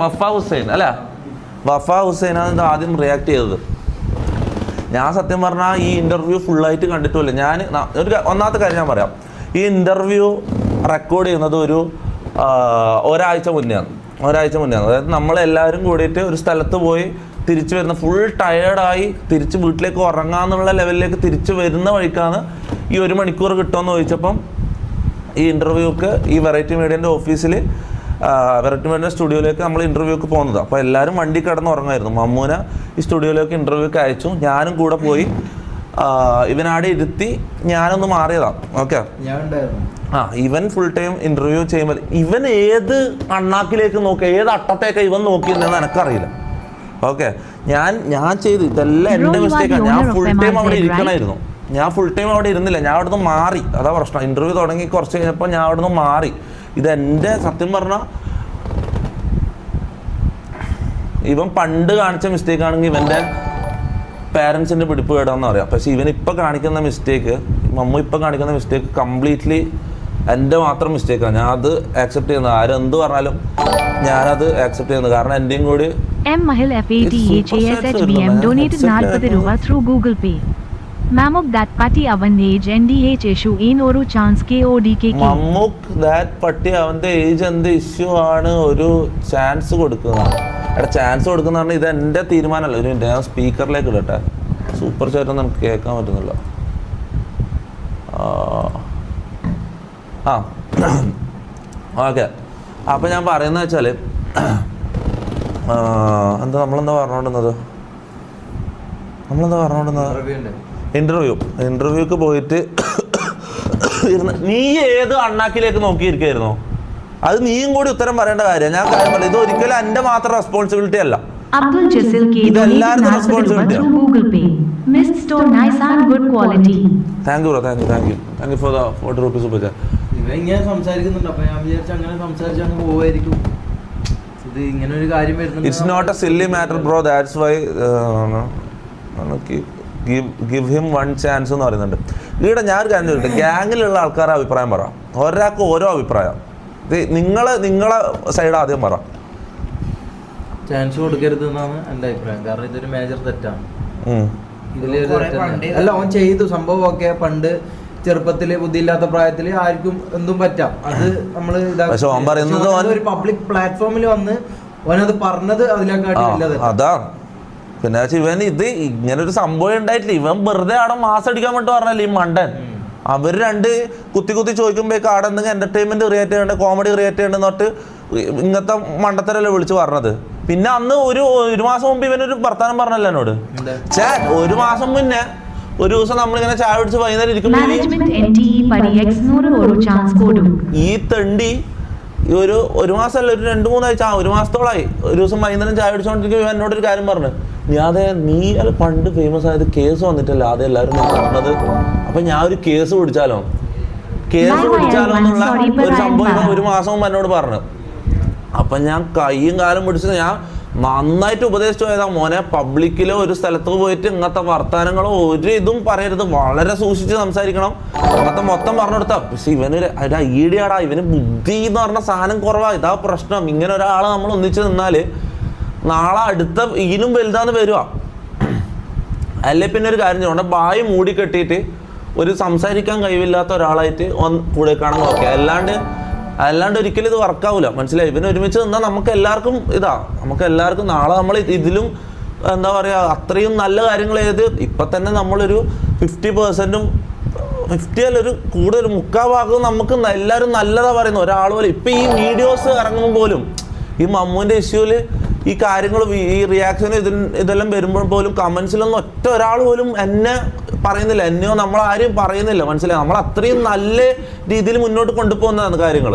വഫ ഹുസൈൻ അല്ല, വഫ ഹുസൈനാണ് ആദ്യം റിയാക്ട് ചെയ്തത്. ഞാൻ സത്യം പറഞ്ഞാൽ ഈ ഇൻ്റർവ്യൂ ഫുള്ളായിട്ട് കണ്ടിട്ടില്ല. ഞാൻ ഒന്നാമത്തെ കാര്യം ഞാൻ പറയാം, ഈ ഇൻ്റർവ്യൂ റെക്കോർഡ് ചെയ്യുന്നത് ഒരാഴ്ച മുന്നെയാണ്. അതായത് നമ്മളെല്ലാവരും കൂടിയിട്ട് ഒരു സ്ഥലത്ത് പോയി തിരിച്ചു വരുന്ന ഫുൾ ടയേർഡായി തിരിച്ച് വീട്ടിലേക്ക് ഉറങ്ങാന്നുള്ള ലെവലിലേക്ക് തിരിച്ചു വരുന്ന വഴിക്കാണ് ഈ 1 മണിക്കൂർ കിട്ടുമെന്ന് ചോദിച്ചപ്പം ഈ ഇൻ്റർവ്യൂക്ക് ഈ വെറൈറ്റി മീഡിയൻ്റെ ഓഫീസിൽ വെറൈറ്റി മീഡിയൻ്റെ സ്റ്റുഡിയോയിലേക്ക് നമ്മൾ ഇൻ്റർവ്യൂക്ക് പോകുന്നത്. അപ്പോൾ എല്ലാവരും വണ്ടി കിടന്ന് ഉറങ്ങുമായിരുന്നു. മമ്മൂനെ ഈ സ്റ്റുഡിയോയിലേക്ക് ഇൻ്റർവ്യൂക്ക് അയച്ചു. ഞാനും കൂടെ പോയി ഇവനാടെ ഇരുത്തി ഞാനൊന്ന് മാറിയതാണ്. ഓക്കെ, ഇവൻ ഫുൾ ടൈം ഇൻ്റർവ്യൂ ചെയ്യുമ്പോൾ ഇവൻ ഏത് അണ്ണാക്കിലേക്ക് നോക്കുക, ഏത് അട്ടത്തേക്ക് ഇവൻ നോക്കിയെന്ന് എനിക്കറിയില്ല. ഓക്കെ, ഞാൻ ചെയ്ത് ഇതെല്ലാം എൻ്റെ മിസ്റ്റേക്കാണ്. ഞാൻ ഫുൾ ടൈം അവിടെ ഇരിക്കണമായിരുന്നു. ഞാൻ ഫുൾ ടൈം അവിടെ ഇരുന്നില്ല, ഞാൻ അവിടെ നിന്ന് മാറി. അതാ പ്രശ്നം. ഇൻ്റർവ്യൂ തുടങ്ങി കുറച്ച് കഴിഞ്ഞപ്പോൾ ഞാൻ അവിടെ നിന്ന് മാറി. ഇതെൻ്റെ സത്യം പറഞ്ഞാൽ ഇവൻ പണ്ട് കാണിച്ച മിസ്റ്റേക്ക് ആണെങ്കിൽ ഇവൻ്റെ പാരൻസിൻ്റെ പിടിപ്പ് കേടാന്ന് പറയാം. പക്ഷേ ഇവനിപ്പോൾ കാണിക്കുന്ന മിസ്റ്റേക്ക്, മമ്മു ഇപ്പോൾ കാണിക്കുന്ന മിസ്റ്റേക്ക് കംപ്ലീറ്റ്ലി എൻ്റെ മാത്രം മിസ്റ്റേക്കാണ്. ഞാൻ അത് ആക്സെപ്റ്റ് ചെയ്യുന്നത്. ആരെന്ത് പറഞ്ഞാലും ഞാനത് ആക്സെപ്റ്റ് ചെയ്യുന്നത്. കാരണം എൻ്റെയും കൂടി Mahil FATHASHBM donated 40 രൂപ through Google Pay. Mammoth that patti avan age NDH issue in oru chance KODK. Mammoth that patti അവൻ്റെ ഏജ് എന്ത് ഇഷ്യൂ ആണ് ഒരു ചാൻസ് കൊടുക്കുന്നത്. ചാൻസ് കൊടുക്കുന്ന പറഞ്ഞാൽ ഇത് എൻ്റെ തീരുമാനമല്ല. ഒരു മിനിറ്റ്, ഞാൻ സ്പീക്കറിലേക്ക് ഇടട്ടെ. സൂപ്പർ ചാറ്റൊന്നും നമുക്ക് കേൾക്കാൻ പറ്റുന്നില്ല. ഓക്കെ, അപ്പോൾ ഞാൻ പറയുന്നത് വെച്ചാൽ നമ്മളെന്താ പറഞ്ഞുകൊണ്ടിരുന്നത് ഇൻ്റർവ്യൂക്ക് പോയിട്ട് നീ ഏത് അണ്ണാക്കിലേക്ക് നോക്കിയിരിക്കായിരുന്നോ? അത് നീയും കൂടി ഉത്തരം പറയേണ്ട കാര്യമാണ്. ഞാൻ കാര്യം പറയാം, ഇത് ഒരിക്കലും എൻ്റെ മാത്രം റെസ്പോൺസിബിലിറ്റി അല്ല. ഇത് എല്ലാവരും റെസ്പോൺസിബിലിറ്റിയാണ്. Thank you for the 40 rupees super chat. ഇങ്ങനെ സംസാരിക്കുന്നുണ്ട്, അപ്പൊ ഞാൻ വിചാരിച്ചു അങ്ങനെ സംസാരിച്ച് അങ്ങ് പോവായിരിക്കും. ഇത് ഇങ്ങനെ ഒരു കാര്യം വരുന്നത്. It's not a silly matter bro, that's why give him 1 chance എന്ന് പറയുന്നുണ്ട്. ഇവിടെ ഞാനൊരു കാര്യം ചോദിക്കട്ടെ, ഗ്യാങ്ങിലുള്ള ആൾക്കാരുടെ അഭിപ്രായം പറ. ഒരാൾക്ക് ഓരോ അഭിപ്രായം. നിങ്ങളെ സൈഡ് ആദ്യം പറ. ചാൻസ് കൊടുക്കരുത് എന്നാണ് എൻ്റെ അഭിപ്രായം. കാരണം ഇതൊരു മേജർ തെറ്റാണ്. അല്ല, ഓൻ ചെയ്തു സംഭവം. ഒക്കെ പണ്ട് ചെറുപ്പത്തില് ബുദ്ധിയില്ലാത്ത പ്രായത്തില് ആർക്കും എന്തും പറ്റാം. അത് നമ്മള് ഒരു പബ്ലിക് പ്ലാറ്റ്ഫോമിൽ വന്ന് ഓനത് പറഞ്ഞത് അതിനെക്കാട്ടി അതാ. പിന്നെ ഇവൻ ഇത് ഇങ്ങനെ ഒരു സംഭവം ഉണ്ടായിട്ടില്ല. ഇവൻ വെറുതെ അവിടെ മാസം അടിക്കാൻ വേണ്ടി പറഞ്ഞല്ലേ ഈ മണ്ടൻ. അവർ രണ്ട് കുത്തി ചോദിക്കുമ്പോഴേക്ക് അവിടെ എന്തെങ്കിലും എന്റർടൈൻമെന്റ് ക്രിയേറ്റ് ചെയ്യേണ്ട, കോമഡി ക്രിയേറ്റ് ചെയ്യേണ്ടെന്ന് പറഞ്ഞിട്ട് ഇങ്ങനത്തെ മണ്ടത്തരല്ലേ വിളിച്ച് പറഞ്ഞത്. പിന്നെ അന്ന് ഒരു മാസം മുമ്പ് ഇവനൊരു വർത്താനം പറഞ്ഞല്ലോ എന്നോട്. ഒരു മാസം മുന്നേ ഒരു ദിവസം നമ്മളിങ്ങനെ ചായ പിടിച്ച് വൈകുന്നേരം ഇരിക്കുമ്പോൾ ഈ തെണ്ടി ഒരു മാസമല്ല, ഒരു 2-3 ആഴ്ച, 1 മാസത്തോളായി ഒരു ദിവസം വൈകുന്നേരം ചായ പിടിച്ചോണ്ടിരിക്കും എന്നോടൊരു കാര്യം പറഞ്ഞു. നീ അത് പണ്ട് ഫേമസ് ആയത് കേസ് വന്നിട്ടല്ല ആദ്യം എല്ലാവരും പറഞ്ഞത്. അപ്പൊ ഞാൻ ഒരു കേസ് പിടിച്ചാലോ എന്നുള്ള ഒരു സംഭവം 1 മാസം മുമ്പ് എന്നോട് പറഞ്ഞു. അപ്പൊ ഞാൻ കൈയും കാലും പിടിച്ചത് ഞാൻ നന്നായിട്ട് ഉപദേശിച്ചു പോയതാ, മോനെ പബ്ലിക്കിലോ ഒരു സ്ഥലത്ത് പോയിട്ട് ഇങ്ങനത്തെ വർത്താനങ്ങളോ ഒരു ഇതും പറയരുത്, വളരെ സൂക്ഷിച്ച് സംസാരിക്കണം, അങ്ങനത്തെ മൊത്തം പറഞ്ഞു കൊടുത്താ. പക്ഷെ ഇവനൊരു ഐഡിയാടാ, ഇവന് ബുദ്ധി എന്ന് പറഞ്ഞ സാധനം കുറവാ. ഇതാ പ്രശ്നം. ഇങ്ങനെ ഒരാളെ നമ്മൾ ഒന്നിച്ച് നിന്നാല് നാളെ അടുത്ത ഇതിനും വലുതാന്ന് വരുക. അല്ലെ പിന്നെ ഒരു കാര്യം ചെയ്യണം, ബായി മൂടി കെട്ടിയിട്ട് ഒരു സംസാരിക്കാൻ കഴിവില്ലാത്ത ഒരാളായിട്ട് കൂടെ കാണാൻ നോക്കുക. അല്ലാണ്ട് ഒരിക്കലും ഇത് വർക്കാവൂല. മനസ്സിലായി? ഇവന് ഒരുമിച്ച് നിന്നാൽ നമുക്ക് എല്ലാവർക്കും നാളെ നമ്മൾ ഇതിലും എന്താ പറയുക, അത്രയും നല്ല കാര്യങ്ങൾ ഇപ്പം തന്നെ നമ്മളൊരു 50%, 50 അല്ല, ഒരു കൂടുതൽ 3/4 ഭാഗം നമുക്ക് എല്ലാവരും നല്ലതാ പറയുന്നു. ഒരാൾ പോലും ഇപ്പം ഈ വീഡിയോസ് ഇറങ്ങുമ്പോൾ പോലും ഈ മമ്മൂൻ്റെ ഇഷ്യൂവിൽ ഈ കാര്യങ്ങളും ഈ റിയാക്ഷനും ഇതെല്ലാം വരുമ്പോൾ പോലും കമൻസിലൊന്നും ഒറ്റ ഒരാൾ പോലും എന്നെ പറയുന്നില്ല, എന്നെയോ നമ്മളാരും പറയുന്നില്ല. മനസ്സിലായി? നമ്മൾ അത്രയും നല്ല രീതിയിൽ മുന്നോട്ട് കൊണ്ടുപോകുന്നതാണ് കാര്യങ്ങൾ.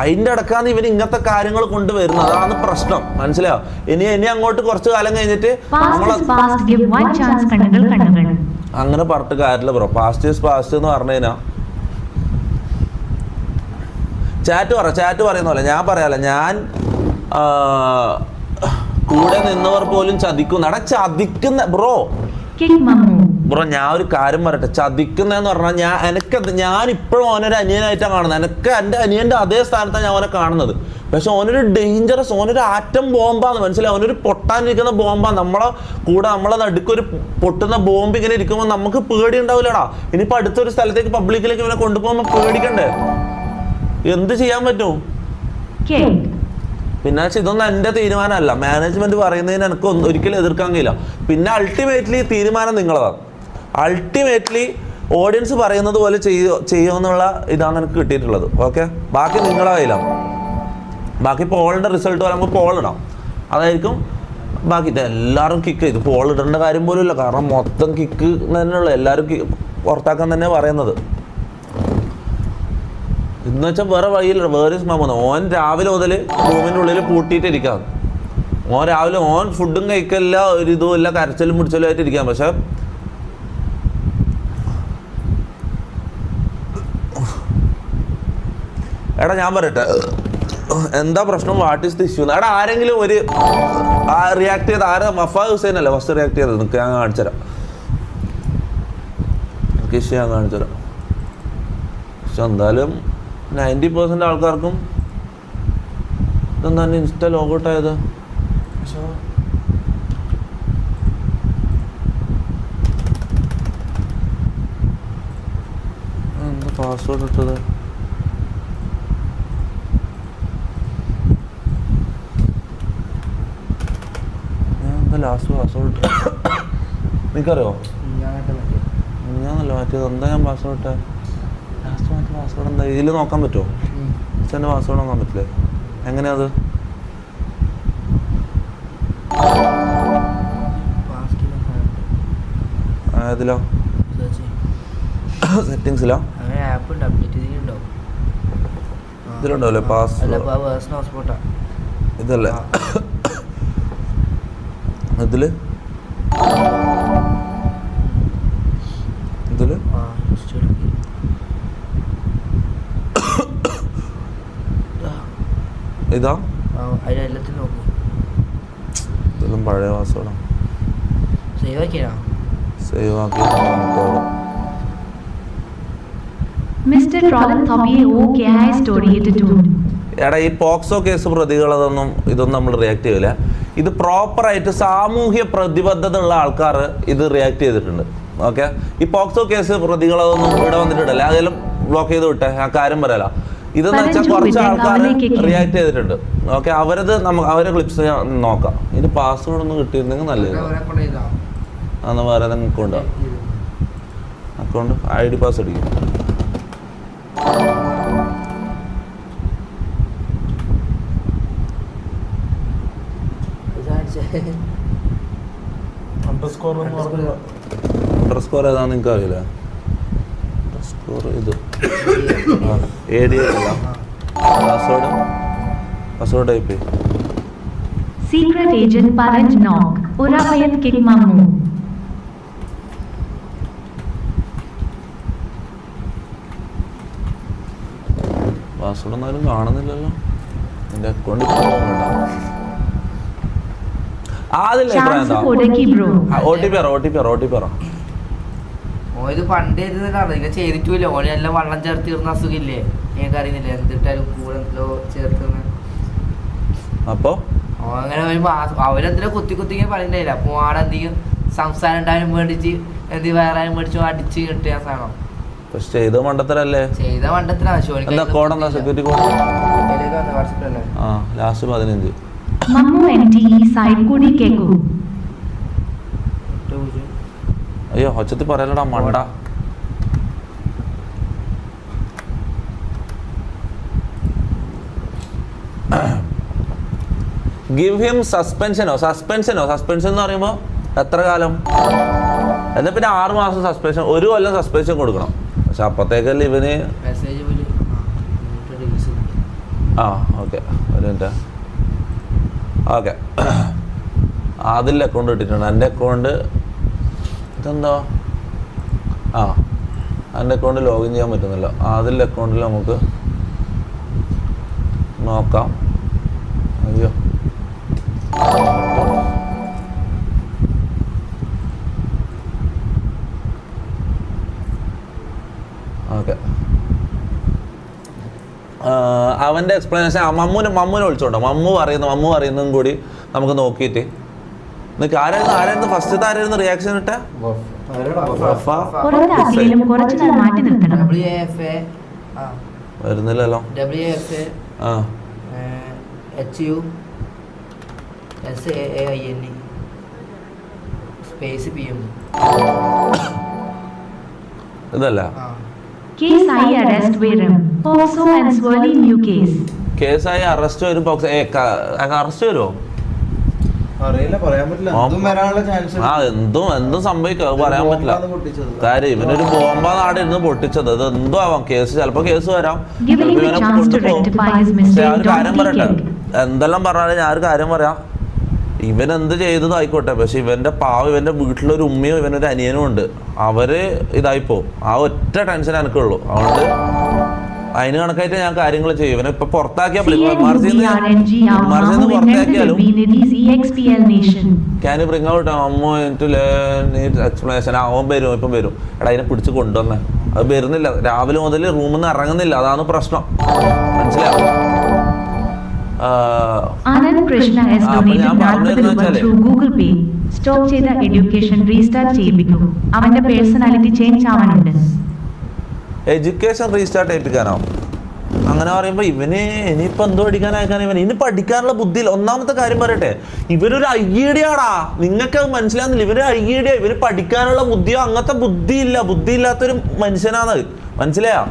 അതിൻ്റെ ഇടക്കാന്ന് ഇവന് ഇങ്ങനത്തെ കാര്യങ്ങൾ കൊണ്ടുവരുന്നത്. അതാണ് പ്രശ്നം. മനസ്സിലായോ? ഇനി അങ്ങോട്ട് കുറച്ച് കാലം കഴിഞ്ഞിട്ട് അങ്ങനെ പറഞ്ഞിട്ട് കാര്യമില്ല ബ്രോ. പാസ്റ്റ് ഈസ് പാസ്റ്റ് എന്ന് പറഞ്ഞു കഴിഞ്ഞാൽ ചാറ്റ് പറയുന്ന പോലെ ഞാൻ പറയാല, ഞാൻ കൂടെ നിന്നവർ പോലും ചതിക്കുന്ന ബ്രോ. ഞാൻ ഒരു കാര്യം പറയട്ടെ, ചതിക്കുന്നതെന്ന് പറഞ്ഞാൽ ഞാൻ ഇപ്പോഴും അവനൊരു അനിയനായിട്ടാണ് കാണുന്നത്. എൻ്റെ അനിയൻ്റെ അതേ സ്ഥാനത്താണ് ഞാൻ അവനെ കാണുന്നത്. പക്ഷെ ഓനൊരു ഡേഞ്ചറസ്, ഓനൊരു ആറ്റം ബോംബാന്ന് മനസ്സിലായി. ഓനൊരു പൊട്ടാനിരിക്കുന്ന ബോംബാണ്. നമ്മളെ കൂടെ നമ്മളെ നടുക്കൊരു പൊട്ടുന്ന ബോംബ് ഇങ്ങനെ ഇരിക്കുമ്പോൾ നമുക്ക് പേടി ഉണ്ടാവില്ലടാ. ഇനിയിപ്പോൾ അടുത്തൊരു സ്ഥലത്തേക്ക് പബ്ലിക്കിലേക്ക് ഇവനെ കൊണ്ടുപോകുമ്പോൾ പേടിക്കണ്ടേ? എന്ത് ചെയ്യാൻ പറ്റും? പിന്നെ ഇതൊന്നും എൻ്റെ തീരുമാനമല്ല, മാനേജ്മെന്റ് പറയുന്നതിന് എനിക്ക് ഒരിക്കലും എതിർക്കാൻ കഴിയില്ല. പിന്നെ അൾട്ടിമേറ്റ്ലി തീരുമാനം നിങ്ങളതാണ്. അൾട്ടിമേറ്റ്ലി ഓഡിയൻസ് പറയുന്നത് പോലെ ചെയ്യുമെന്നുള്ള ഇതാണ് എനിക്ക് കിട്ടിയിട്ടുള്ളത്. ഓക്കെ, ബാക്കി നിങ്ങളുടെ കയ്യിലാണ്. ബാക്കി പോളിൻ്റെ റിസൾട്ട് വരുമ്പോൾ പോൾ ഇടാം, അതായിരിക്കും ബാക്കി. എല്ലാവരും കിക്ക് ചെയ്തു പോൾ ഇടേണ്ട കാര്യം പോലും ഇല്ല, കാരണം മൊത്തം കിക്ക് തന്നെയുള്ള എല്ലാവരും പുറത്താക്കാൻ തന്നെ പറയുന്നത്. എന്ന് വെച്ചാൽ വേറെ വഴിയില്ല. വേറെ മാമൂന്ന് ഓൻ രാവിലെ മുതൽ റൂമിൻ്റെ ഉള്ളിൽ പൂട്ടിയിട്ടിരിക്കാം. ഓൻ രാവിലെ ഓൻ ഫുഡും കഴിക്കില്ല, ഒരു ഇതും ഇല്ല, കരച്ചിലും മുടിച്ചലും ആയിട്ട് ഇരിക്കാം. പക്ഷെ എടാ ഞാൻ പറയട്ടെ, എന്താ പ്രശ്നം, വാട്ട് ഈസ് ദി ഇഷ്യൂ? എടാ ആരെങ്കിലും ഒരു റിയാക്ട് ചെയ്ത് ആരാ? വഫാ ഹുസൈൻ അല്ലേ ഫസ്റ്റ് റിയാക്ട് ചെയ്തത്? നിനക്ക് ഞാൻ കാണിച്ചുതരാം, എനിക്ക് ഇഷ്യൂ ഞാൻ കാണിച്ചുതരാം. പക്ഷെ എന്തായാലും 90% ആൾക്കാർക്കും ഇതെന്താ ഇൻസ്റ്റ ലോഗൗട്ട് ആയത്? എന്താ പാസ്വേഡ് ഇട്ടത്? ലാസ്റ്റ് പാസ്വേഡ് ഇട്ടത് നിനക്കറിയോ? ഞാനല്ല മാറ്റിയത്. എന്താ ഞാൻ പാസ്വേഡ് ഇട്ടേ? ലാസ്റ്റ് മാറ്റിയ പാസ്വേഡ് എന്താ? ഇതിൽ നോക്കാൻ പറ്റുമോ? എൻ്റെ പാസ്വേഡ് നോക്കാൻ പറ്റില്ലേ? എങ്ങനെയാ അത്? ഏതിലോ? സെറ്റിങ്സിലോ? ഇതിലുണ്ടാവല്ലേ പാസ്വേഡ്? ഇതല്ലേ ഇതില്? ഇതില് ഇതാ? ഇതെല്ലാം പഴയ പാസ്വേഡാണ്. സേവ് ആക്കി Mr. Trollan thought ye okay hai story attitude. എടാ ഈ പോക്സോ കേസ് പ്രതികളതൊന്നും ഇതൊന്നും നമ്മൾ റിയാക്ട് ചെയ്യില്ല. ഇത് പ്രോപ്പറായിട്ട് സാമൂഹ്യ പ്രതിബദ്ധത ഉള്ള ആൾക്കാർ ഇത് റിയാക്ട് ചെയ്തിട്ടുണ്ട്. ഓക്കെ, ഈ പോക്സോ കേസ് പ്രതികളതൊന്നും ഇവിടെ വന്നിട്ടില്ല, അതെല്ലാം ബ്ലോക്ക് ചെയ്ത് വിട്ടെ, ആ കാര്യം പറയല. ഇതെന്ന് വെച്ചാൽ കുറച്ച് ആൾക്കാർ റിയാക്ട് ചെയ്തിട്ടുണ്ട്. ഓക്കെ, അവരെ ക്ലിപ്സ് നോക്കാം. ഇത് പാസ്വേഡ് ഒന്നും കിട്ടിയിരുന്നെങ്കിൽ നല്ലത്. അന്ന് വേറെ നിങ്ങൾക്ക് ഉണ്ടോ അക്കൗണ്ട്? ID പാസ് അടിക്കും. അണ്ടർസ്കോർ ഏതാണെന്ന് നിങ്ങൾക്ക് അറിയില്ല? അണ്ടർസ്കോർ ഇത് AD അല്ല. Password type. Secret agent Paraj knock. Urapayat kick mamu. Password ഒന്നും കാണുന്നില്ലല്ലോ എൻ്റെ അക്കൗണ്ടിൽ. ഇത് പണ്ട് ചെയ്തിട്ടില്ല. ഓനെല്ലാം വെള്ളം ചേർത്ത് തീർന്ന അസുഖമില്ലേ, എനിക്ക് അറിയുന്നില്ല. എന്തിട്ടാലും കൂടെ ചേർത്ത് അപ്പൊ അങ്ങനെ അവരെന്തിനാ കുത്തി ഇങ്ങനെ പറയുന്നില്ല. അപ്പൊ ആടെ എന്തെങ്കിലും സംസ്ഥാനം ഉണ്ടാകാനും വേണ്ടിച്ച് വേറെ മേടിച്ചു അടിച്ച് കിട്ടിയ സാധനം. ചെയ്ത മണ്ടത്തരല്ലേ? ചെയ്ത മണ്ടത്തരാ. Security last 15. Mammu NTE side kudi keku. അയ്യോ ഒച്ചത്തിൽ പറയലടാ മണ്ട. ഗിവ് ഹിം സസ്പെൻഷനോ എന്ന് പറയുമ്പോൾ എത്ര കാലം? എന്നാ പിന്നെ 6 മാസം സസ്പെൻഷൻ, 1 കൊല്ലം സസ്പെൻഷൻ കൊടുക്കണം. പക്ഷെ അപ്പത്തേക്കല്ലേ ഇവന് ഓക്കെ ഒരു മിനിറ്റ്. ഓക്കെ, അതിൽ അക്കൗണ്ട് ഇട്ടിട്ടുണ്ട്. എൻ്റെ അക്കൗണ്ട് ഇതെന്താ? എൻ്റെ അക്കൗണ്ട് ലോഗിൻ ചെയ്യാൻ പറ്റുന്നില്ല. അതിൽ അക്കൗണ്ടിൽ നമുക്ക് നോക്കാം. അയ്യോ ഓക്കെ, അവൻ അവൻ്റെ എക്സ്പ്ലനേഷൻ മമ്മുനെ വിളിച്ചോണ്ടോ, മമ്മു പറയുന്നതും കൂടി നമുക്ക് നോക്കിയിട്ട് നിനക്ക് ആരായിരുന്നു ഫസ്റ്റത്തെ ആരായിരുന്നു റിയാക്ഷൻ ഇട്ട? വരുന്നില്ലല്ലോ. ഇതല്ല കേസായി അറസ്റ്റ് വരും. പോക്സോ ആൻഡ് സ്വർലി ന്യൂ കേസ്. കേസായി അറസ്റ്റ് വരും. അറസ്റ്റ് വരുമോ അറിയില്ല, പറയാൻ പറ്റില്ല. എന്തും സംഭവിക്കും, പറയാൻ പറ്റില്ല. കാര്യം ഇവനൊരു ബോംബ നാടിരുന്ന് പൊട്ടിച്ചത്, അത് എന്തോ ആവാം. കേസ് ചിലപ്പോ കേസ് വരാം. ഒരു കാര്യം പറയട്ടെ, എന്തെല്ലാം പറഞ്ഞാലും ഞാൻ ഒരു കാര്യം പറയാം. ഇവൻ എന്ത് ചെയ്തതും ആയിക്കോട്ടെ, പക്ഷെ ഇവന്റെ ഇവന്റെ വീട്ടിലൊരു ഉമ്മയും ഇവനൊരു അനിയനും ഉണ്ട്. അവര് ഇതായിപ്പോ ആ ഒറ്റ ടെൻഷൻ എനിക്കുള്ളൂ. അതുകൊണ്ട് അതിന് കണക്കായിട്ട് ഞാൻ കാര്യങ്ങൾ ചെയ്യും. ഇവനെ ഇപ്പൊ പുറത്താക്കിയാലും can you bring out explanation. അവൻ വരും, ഇപ്പം വരും. എടാ അതിനെ പിടിച്ച് കൊണ്ടുവന്നേ. അത് വരുന്നില്ല, രാവിലെ മുതൽ റൂമിൽ നിന്ന് ഇറങ്ങുന്നില്ല. അതാണ് പ്രശ്നം, മനസ്സിലാവും. ആനന്ദ് കൃഷ്ണ has donated 40 രൂപ through Google Pay. സ്റ്റോപ്പ് ചെയ്ത എഡ്യൂക്കേഷൻ റീസ്റ്റാർട്ട് ചെയ്യിപ്പിക്കും. അവന്റെ പേഴ്സണാലിറ്റി ചേഞ്ച് ആവാനുണ്ട്. എഡ്യൂക്കേഷൻ റീസ്റ്റാർട്ട് ചെയ്യിപ്പിക്കാനോ? അങ്ങനെ പറയുമ്പോൾ ഇവന് ഇനിയിപ്പോൾ എന്തോ പഠിക്കാനായിക്കാണ് ഇനി പഠിക്കാനുള്ള ബുദ്ധിയില്ല. ഒന്നാമത്തെ കാര്യം പറയട്ടെ, ഇവരൊരു ഐഡിയാടാ. നിങ്ങൾക്ക് അത് മനസ്സിലാകുന്നില്ല. ഇവര് ഐഡിയ, ഇവര് പഠിക്കാനുള്ള ബുദ്ധിയോ അങ്ങനത്തെ ബുദ്ധിയില്ല. ബുദ്ധിയില്ലാത്തൊരു മനുഷ്യനാണ്, മനസ്സിലായോ?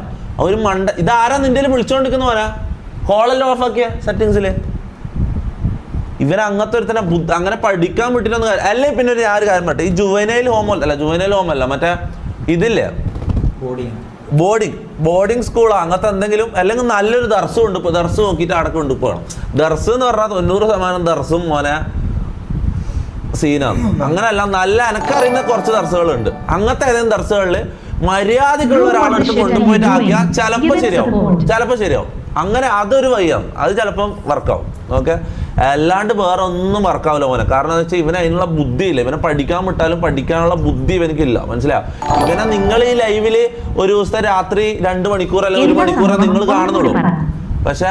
ഒരു മണ്ട. ഇതാരാ നിന്റെ വിളിച്ചോണ്ടിരിക്കുന്ന പോരാ? കോളെല്ലാം ഓഫാക്കിയ സെറ്റിങ്സില്. ഇവരങ്ങനത്തെ ഒരുത്തന്നെ അങ്ങനെ പഠിക്കാൻ വിട്ടിട്ടൊന്നും കാര്യം അല്ലേ. പിന്നെ ഞാൻ ഒരു കാര്യം പറയട്ടെ, ഈ ജുവനൈൽ ഹോമല്ല മറ്റേ ഇതില്ലേ, ബോർഡിങ് സ്കൂളോ അങ്ങനത്തെ എന്തെങ്കിലും, അല്ലെങ്കിൽ നല്ലൊരു ദർസും ഉണ്ട്. ഇപ്പോൾ ദർസ് നോക്കിയിട്ട് അടക്കം ഉണ്ട്. ഇപ്പോൾ ദർസ് എന്ന് പറഞ്ഞാൽ 90% ദർസും മോനെ സീനാണ്. അങ്ങനെയല്ല, നല്ല എനക്കറിയുന്ന കുറച്ച് ദർസുകളുണ്ട്. അങ്ങനത്തെ ഏതെങ്കിലും ദർസുകളിൽ മര്യാദക്കുള്ള ഒരാളെടുത്ത് കൊണ്ടുപോയിട്ട് ആക്കിയാൽ ചിലപ്പോൾ ശരിയാവും. അങ്ങനെ അതൊരു വയ്യാണ്, അത് ചിലപ്പം വർക്കാവും. ഓക്കെ, അല്ലാണ്ട് വേറെ ഒന്നും വർക്കാവില്ല മോനെ. കാരണം എന്ന് വെച്ചാൽ ഇവന് അതിനുള്ള ബുദ്ധിയില്ല. ഇവനെ പഠിക്കാൻ വിട്ടാലും പഠിക്കാനുള്ള ബുദ്ധി ഇവനിക്കില്ല, മനസ്സിലാവും. ഇവനെ നിങ്ങൾ ഈ ലൈവില് ഒരു ദിവസത്തെ രാത്രി 2 മണിക്കൂർ അല്ലെങ്കിൽ 1 മണിക്കൂറേ നിങ്ങൾ കാണുന്നുള്ളൂ. പക്ഷെ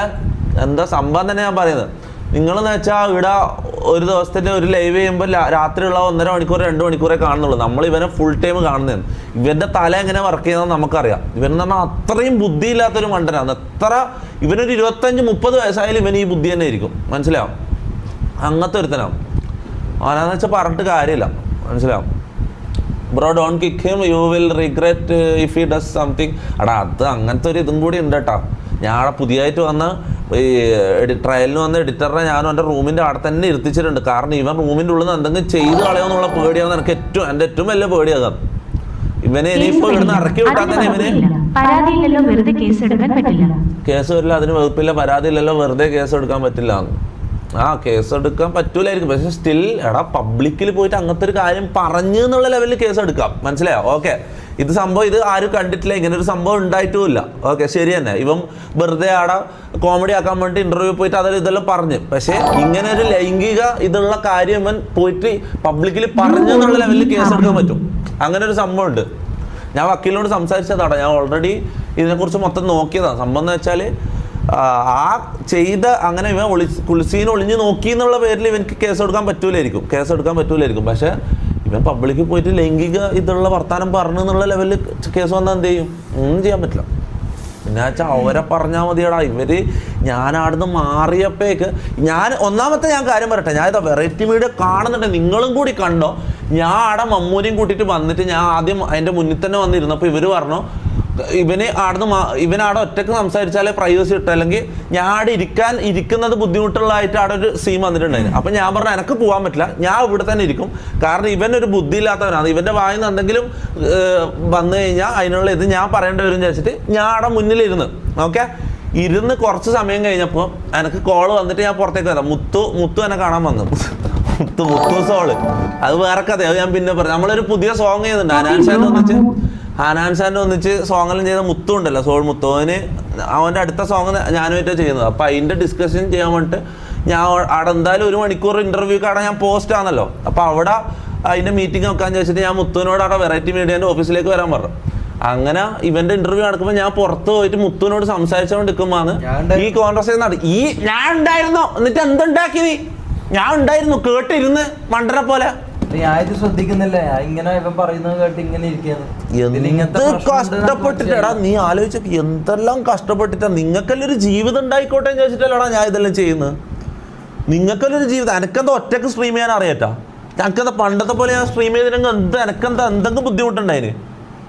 എന്താ സംഭവം തന്നെ ഞാൻ പറയുന്നത്, നിങ്ങളെന്ന് വെച്ചാൽ ഇവിടെ ഒരു ദിവസത്തിന്റെ ഒരു ലൈവ് ചെയ്യുമ്പോൾ രാത്രിയുള്ള 1.5 മണിക്കൂർ 2 മണിക്കൂറേ കാണുന്നുള്ളൂ. നമ്മൾ ഇവനെ ഫുൾ ടൈം കാണുന്നതാണ്. ഇവന്റെ തല എങ്ങനെ വർക്ക് ചെയ്യുന്നത് നമുക്കറിയാം. ഇവനെന്ന് പറഞ്ഞാൽ അത്രയും ബുദ്ധിയില്ലാത്തൊരു മണ്ടനാണ്. ഇവനൊരു 25-30 വയസ്സായാലും ഇവന് ഈ ബുദ്ധി തന്നെ ആയിരിക്കും, മനസ്സിലാവും. അങ്ങനത്തെ ഒരുത്തനാവും. അവനാന്ന് വെച്ചാൽ പറഞ്ഞിട്ട് കാര്യമില്ല, മനസ്സിലാവും. Bro don't kick him, you will regret if he does something. എടാ അത് അങ്ങനത്തെ ഒരു ഇതും കൂടി ഉണ്ട് കേട്ടോ. ഞാൻ പുതിയതായിട്ട് വന്ന ഈ ട്രയലിന് വന്ന എഡിറ്ററിനെ ഞാനും എൻ്റെ റൂമിൻ്റെ അവിടെ തന്നെ ഇരുത്തിച്ചിട്ടുണ്ട്. കാരണം ഇവൻ റൂമിൻ്റെ ഉള്ളിൽ നിന്ന് എന്തെങ്കിലും ചെയ്ത് കളയുമെന്നുള്ള പേടിയാവുന്ന എനിക്ക് എൻ്റെ ഏറ്റവും വലിയ പേടിയാകാം. ഇവനെ ഇനിയിപ്പോൾ ഇവിടുന്ന് ഇറക്കി വിട്ടാൽ തന്നെ ഇവന് കേസ് വരില്ല, അതിന് വകുപ്പില്ല. പരാതി ഇല്ലല്ലോ, വെറുതെ കേസ് എടുക്കാൻ പറ്റില്ല. കേസ് എടുക്കാൻ പറ്റൂലായിരിക്കും. പക്ഷെ സ്റ്റിൽ എടാ പബ്ലിക്കിൽ പോയിട്ട് അങ്ങനത്തെ ഒരു കാര്യം പറഞ്ഞു എന്നുള്ള ലെവലിൽ കേസ് എടുക്കാം, മനസ്സിലായോ? ഓക്കെ, ഇത് സംഭവം ഇത് ആരും കണ്ടിട്ടില്ല, ഇങ്ങനെ ഒരു സംഭവം ഉണ്ടായിട്ടുമില്ല. ഓക്കെ, ശരി തന്നെ. ഇവൻ വെറുതെ ആടെ കോമഡി ആക്കാൻ വേണ്ടി ഇന്റർവ്യൂ പോയിട്ട് ഇതെല്ലാം പറഞ്ഞു. പക്ഷെ ഇങ്ങനെ ഒരു ലൈംഗിക ഇതുള്ള കാര്യം ഇവൻ പോയിട്ട് പബ്ലിക്കിൽ പറഞ്ഞു എന്നുള്ള ലെവലിൽ കേസ് എടുക്കാൻ പറ്റും. അങ്ങനെ ഒരു സംഭവം ഉണ്ട്. ഞാൻ വക്കീലിനോട് സംസാരിച്ചതാണ്. ഞാൻ ഓൾറെഡി ഇതിനെക്കുറിച്ച് മൊത്തം നോക്കിയതാണ്. സംഭവം എന്ന് വെച്ചാൽ ആ ചെയ്ത അങ്ങനെ ഇവൻ കുളിസീന് ഒളിഞ്ഞ് നോക്കി എന്നുള്ള പേരിൽ ഇവർക്ക് കേസ് എടുക്കാൻ പറ്റൂലായിരിക്കും. പക്ഷെ ഇവൻ പബ്ലിക്കിൽ പോയിട്ട് ലൈംഗിക ഇതുള്ള വർത്താനം പറഞ്ഞു എന്നുള്ള ലെവലിൽ കേസ് വന്നാൽ എന്ത് ചെയ്യും? ഒന്നും ചെയ്യാൻ പറ്റില്ല. പിന്നെ വെച്ചാൽ അവരെ പറഞ്ഞാൽ മതിയടാ. ഇവര് ഞാൻ അവിടുന്ന് മാറിയപ്പോഴേക്ക് ഒന്നാമത്തെ ഞാൻ കാര്യം പറയട്ടെ, ഞാൻ ഇതാ വെറൈറ്റി മീഡിയ കാണുന്നുണ്ട്, നിങ്ങളും കൂടി കണ്ടോ. ഞാൻ അവിടെ മമ്മൂനെയും കൂട്ടിയിട്ട് വന്നിട്ട് ഞാൻ ആദ്യം അതിൻ്റെ മുന്നിൽ തന്നെ വന്നിരുന്നപ്പോൾ ഇവർ പറഞ്ഞു ഇവനവിടെ ഒറ്റക്ക് സംസാരിച്ചാലേ പ്രൈവസി കിട്ടും, അല്ലെങ്കിൽ ഞാൻ അവിടെ ഇരിക്കുന്നത് ബുദ്ധിമുട്ടുള്ളതായിട്ട് അവിടെ ഒരു സീൻ വന്നിട്ടുണ്ടായിരുന്നു. അപ്പം ഞാൻ പറഞ്ഞു എനിക്ക് പോകാൻ പറ്റില്ല, ഞാൻ ഇവിടെ തന്നെ ഇരിക്കും. കാരണം ഇവനൊരു ബുദ്ധിയില്ലാത്തവനാണ്. ഇവൻ്റെ വായിൽ നിന്ന് എന്തെങ്കിലും വന്നു കഴിഞ്ഞാൽ അതിനുള്ള ഇത് ഞാൻ പറയേണ്ടി വരും വിചാരിച്ചിട്ട് ഞാൻ അവിടെ മുന്നിലിരുന്ന് ഇരുന്ന് കുറച്ച് സമയം കഴിഞ്ഞപ്പോൾ എനിക്ക് കോള് വന്നിട്ട് ഞാൻ പുറത്തേക്ക് വരാം. മുത്തു എന്നെ കാണാൻ വന്നു. മുത്തു സോള് അത് വേറെ കഥ, അത് ഞാൻ പിന്നെ പറഞ്ഞു. നമ്മളൊരു പുതിയ സോങ് ചെയ്യുന്നുണ്ട് ഹനാൻസാൻ്റെ ഒന്നിച്ച് സോങ്ങെല്ലാം ചെയ്ത മുത്തു ഉണ്ടല്ലോ, സോൾ മുത്തു. അവൻ്റെ അടുത്ത സോങ് ഞാനുമായിട്ടാണ് ചെയ്യുന്നത്. അപ്പം അതിൻ്റെ ഡിസ്കഷൻ ചെയ്യാൻ വേണ്ടിയിട്ട് ഞാൻ അവിടെ എന്തായാലും 1 മണിക്കൂർ ഇൻ്റർവ്യൂക്ക് അവിടെ ഞാൻ പോസ്റ്റ് ആണല്ലോ. അപ്പോൾ അവിടെ അതിൻ്റെ മീറ്റിംഗ് വെക്കാൻ ചോദിച്ചിട്ട് ഞാൻ മുത്തുവിനോട് അവിടെ വെറൈറ്റി മീഡിയൻ്റെ ഓഫീസിലേക്ക് വരാൻ പറഞ്ഞു. അങ്ങനെ ഇവന്റെ ഇന്റർവ്യൂ നടക്കുമ്പോൾ ഞാൻ പുറത്ത് പോയിട്ട് മുത്തുവിനോട് സംസാരിച്ചുകൊണ്ടിരിക്കുമ്പോന്ന് ഈ കോൺവെർസേഷൻ ഞാൻ ഉണ്ടായിരുന്നു. എന്നിട്ട് എന്തുണ്ടാക്കി നീ? ഞാൻ ഉണ്ടായിരുന്നു, കേട്ടിരുന്ന് മണ്ടനെ പോലെ. ഞാൻ ഇത് ശ്രദ്ധിക്കുന്നില്ല, ഇങ്ങനെ ഇവൻ പറയുന്നത് കേട്ട് ഇങ്ങനെ ഇരിക്കുകയാണ്. എന്ത് കഷ്ടപ്പെട്ടിട്ടാ നീ ആലോചിച്ച, എന്തെല്ലാം കഷ്ടപ്പെട്ടിട്ടാ. നിങ്ങൾക്കെല്ലാം ഒരു ജീവിതം ഉണ്ടായിക്കോട്ടെ എന്ന് ചോദിച്ചിട്ടല്ലടാ ഞാൻ ഇതെല്ലാം ചെയ്യുന്നത്. നിങ്ങൾക്കെല്ലാം ഒരു ജീവിതം. എനക്കെന്താ ഒറ്റക്ക് സ്ട്രീം ചെയ്യാൻ അറിയാട്ടാ? എനിക്കെന്താ പണ്ടത്തെ പോലെ ഞാൻ സ്ട്രീം ചെയ്തില്ലെങ്കിൽ എനക്കെന്താ എന്തെങ്കിലും ബുദ്ധിമുട്ടുണ്ടായിന്?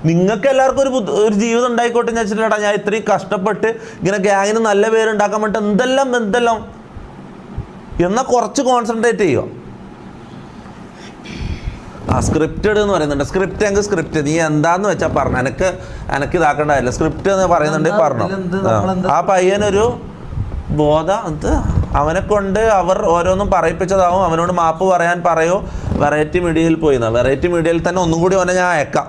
നിങ്ങൾക്ക് എല്ലാവർക്കും ഒരു ജീവിതം ഉണ്ടായിക്കോട്ടെ എന്ന് വെച്ചിട്ടാ ഞാൻ ഇത്രയും കഷ്ടപ്പെട്ട് ഇങ്ങനെ ഗ്യാങ്ങിന് നല്ല പേരുണ്ടാക്കാൻ വേണ്ടിട്ട് എന്തെല്ലാം എന്നാൽ കുറച്ച് കോൺസെൻട്രേറ്റ് ചെയ്യുക. സ്ക്രിപ്റ്റഡ് എന്ന് പറയുന്നുണ്ട്. സ്ക്രിപ്റ്റ് എങ്കിൽ സ്ക്രിപ്റ്റ് നീ എന്താന്ന് വെച്ചാൽ പറഞ്ഞു. എനക്ക് ഇതാക്കേണ്ടതല്ല. സ്ക്രിപ്റ്റ് എന്ന് പറയുന്നുണ്ട്, പറഞ്ഞു. ആ പയ്യനൊരു അവനെ കൊണ്ട് അവർ ഓരോന്നും പറയിപ്പിച്ചതാവും. അവനോട് മാപ്പ് പറയാൻ പറയോ. വെറൈറ്റി മീഡിയയിൽ പോയിന്ന. വെറൈറ്റി മീഡിയയിൽ തന്നെ ഒന്നും കൂടി മോനെ ഞാൻ അയക്കാം.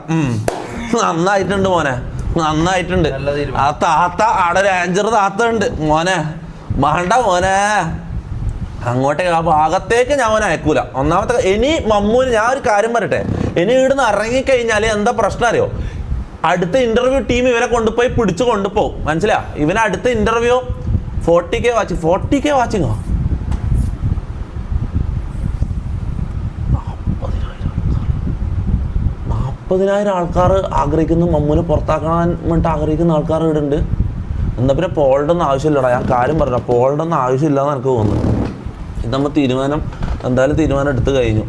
നന്നായിട്ടുണ്ട് മോനെ, നന്നായിട്ടുണ്ട്. ആ താത്ത ആടെ റേഞ്ചർ താത്ത ഉണ്ട് മോനെ. വേണ്ട മോനെ, അങ്ങോട്ടേക്ക് ആ ഭാഗത്തേക്ക് ഞാൻ അവനെ അയക്കൂല. ഒന്നാമത്തെ ഇനി മമ്മൂന് ഞാൻ ഒരു കാര്യം പറയട്ടെ, ഇനി ഇവിടുന്ന് ഇറങ്ങിക്കഴിഞ്ഞാൽ എന്താ പ്രശ്നം അറിയോ? അടുത്ത ഇന്റർവ്യൂ ടീം ഇവനെ കൊണ്ടുപോയി പിടിച്ചു കൊണ്ടുപോകും. മനസ്സിലാ? ഇവനെ അടുത്ത ഇന്റർവ്യൂ 40K വാച്ചിങ്. 40K വാച്ചിങ്ങോ? 40,000 ആൾക്കാർ ആഗ്രഹിക്കുന്നു. മമ്മൂനെ പുറത്താക്കാൻ വേണ്ടിട്ട് ആഗ്രഹിക്കുന്ന ആൾക്കാർ ഇവിടെ ഉണ്ട്. എന്താ പിന്നെ പോളുടെ ആവശ്യമില്ലടാ. ഞാൻ കാര്യം പറഞ്ഞ പോളുടെ ആവശ്യമില്ലാന്ന് എനിക്ക് തോന്നുന്നു. ഇത് നമ്മൾ എന്തായാലും തീരുമാനം എടുത്തു കഴിഞ്ഞു.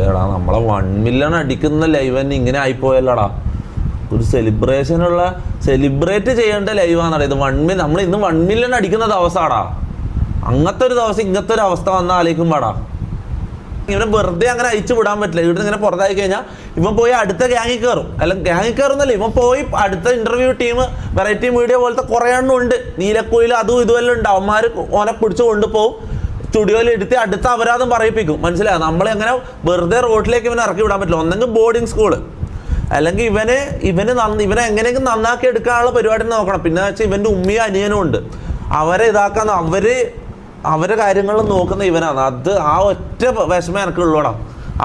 ഓടാ നമ്മളെ 1 മില്യൺ അടിക്കുന്ന ലൈവ് തന്നെ ഇങ്ങനെ ആയിപ്പോയല്ലോടാ. ഒരു സെലിബ്രേറ്റ് ചെയ്യേണ്ട ലൈവാണെടാ ഇത്. നമ്മൾ ഇന്ന് 1 മില്യൺ അടിക്കുന്ന ദിവസമാടാ. അങ്ങനത്തെ ഒരു ദിവസം ഇങ്ങനത്തെ ഒരു അവസ്ഥ വന്നാൽ ആലോചിക്കുമ്പോടാ. ഇവനെ വെറുതെ അങ്ങനെ അയച്ചു വിടാൻ പറ്റില്ല. ഇവിടെ ഇങ്ങനെ പുറത്തായി കഴിഞ്ഞാൽ ഇവൻ പോയി അടുത്ത ഗ്യാങ്ങിൽ കയറും. അല്ല ഗ്യാങ്ങിൽ കയറുന്നല്ലേ, ഇവൻ പോയി അടുത്ത ഇന്റർവ്യൂ ടീം വെറൈറ്റി മീഡിയ പോലത്തെ കുറേ എണ്ണം ഉണ്ട്. നീലക്കുയിൽ അതും ഇതുമെല്ലാം ഉണ്ട്. അവന്മാർ ഓനെ പിടിച്ച് കൊണ്ടുപോകും, സ്റ്റുഡിയോയിൽ എടുത്ത് അടുത്ത അപരാധം പറയിപ്പിക്കും. മനസ്സിലാവും? നമ്മളെങ്ങനെ വെറുതെ റോഡിലേക്ക് ഇവനെ ഇറക്കി വിടാൻ പറ്റില്ല. ഒന്നെങ്കിൽ ബോർഡിങ് സ്കൂള്, അല്ലെങ്കിൽ ഇവനെ എങ്ങനെയെങ്കിലും നന്നാക്കി എടുക്കാനുള്ള പരിപാടി നോക്കണം. പിന്നെ വെച്ചാൽ ഇവൻ്റെ ഉമ്മയും അനിയനും ഉണ്ട്. അവരെ ഇതാക്കാൻ അവരെ കാര്യങ്ങളും നോക്കുന്ന ഇവനാണ്. അത് ആ ഒറ്റ വിഷമം എനിക്ക് ഉള്ളൂടാ.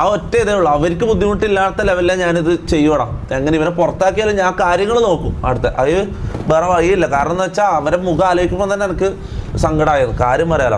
ആ ഒറ്റ ഇതേ ഉള്ളൂ. അവർക്ക് ബുദ്ധിമുട്ടില്ലാത്ത ലെവലിലാണ് ഞാനിത് ചെയ്യൂടാ. എങ്ങനെ ഇവനെ പുറത്താക്കിയാലും ഞാൻ കാര്യങ്ങൾ നോക്കും അടുത്ത. അത് വേറെ വഴിയില്ല. കാരണം എന്ന് വെച്ചാൽ അവരെ മുഖം ആലോചിക്കുമ്പോൾ തന്നെ എനിക്ക് സങ്കടമായത്. കാര്യം പറയാലോ.